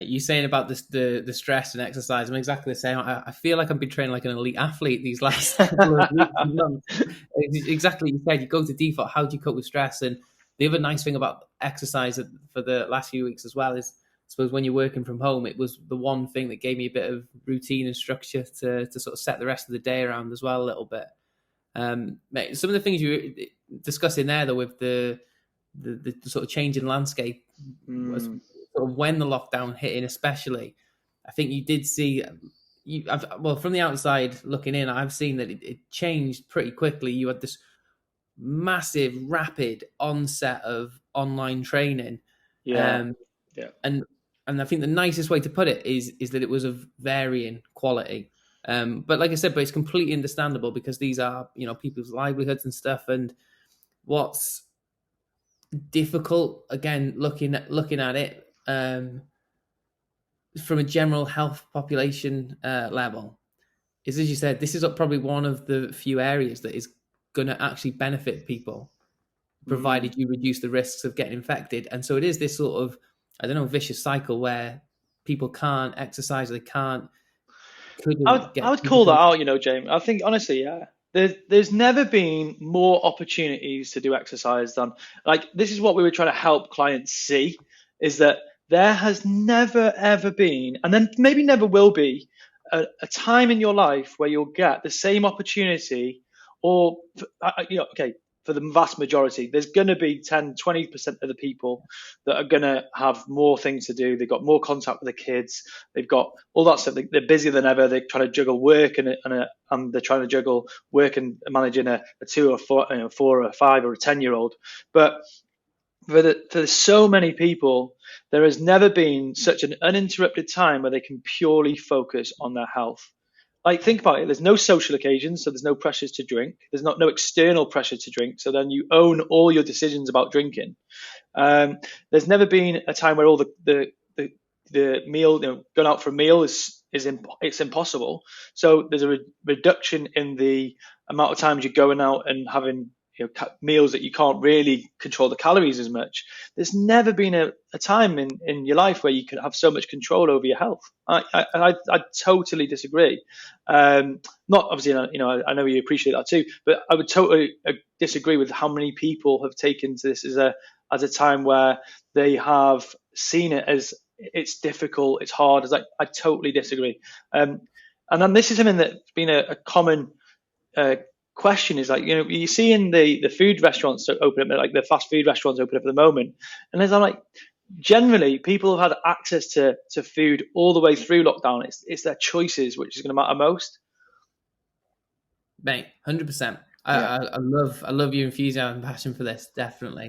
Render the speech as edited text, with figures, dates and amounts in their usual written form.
You saying about this, the stress and exercise, I'm exactly the same. I feel like I've been training like an elite athlete these last couple of weeks and months. It's exactly you said. You go to default. How do you cope with stress? And the other nice thing about exercise for the last few weeks as well is, I suppose, when you're working from home, it was the one thing that gave me a bit of routine and structure to sort of set the rest of the day around as well a little bit. Mate, some of the things you were discussing there, though, with the sort of change in landscape, was sort of when the lockdown hit in, especially. I think you did see, from the outside looking in, I've seen that it changed pretty quickly. You had this massive, rapid onset of online training. Yeah. And I think the nicest way to put it is that it was of varying quality. But like I said, but it's completely understandable because these are, people's livelihoods and stuff. And what's difficult, again, looking at it from a general health population level, is, as you said, this is probably one of the few areas that is going to actually benefit people, provided you reduce the risks of getting infected. And so it is this sort of, I don't know, vicious cycle where people can't exercise, they can't. I would call that out, James. I think honestly, yeah. There's never been more opportunities to do exercise than, like, this is what we were trying to help clients see, is that there has never ever been, and then maybe never will be, a time in your life where you'll get the same opportunity, or okay, for the vast majority, there's going to be 10, 20% of the people that are going to have more things to do. They've got more contact with the kids. They've got all that stuff. They're busier than ever. They're trying to juggle work and they're trying to juggle work and managing a 2 or 4, 4 or a 5 or a 10-year-old. But for so many people, there has never been such an uninterrupted time where they can purely focus on their health. Like, think about it. There's no social occasions, so there's no pressures to drink. There's no external pressure to drink, so then you own all your decisions about drinking. There's never been a time where all the meal, going out for a meal it's impossible. So there's a reduction in the amount of times you're going out and having meals that you can't really control the calories as much. There's never been a time in your life where you could have so much control over your health. I totally disagree. Not obviously, I know you appreciate that too, but I would totally disagree with how many people have taken to this as a time where they have seen it as it's difficult, it's hard. It's like, I totally disagree. And then this is something that's been a common question, is like, you see in the food restaurants that open up, like the fast food restaurants open up at the moment, and as I'm like, generally people have had access to food all the way through lockdown. It's their choices which is going to matter most. Mate, 100%. I love your enthusiasm and passion for this, definitely.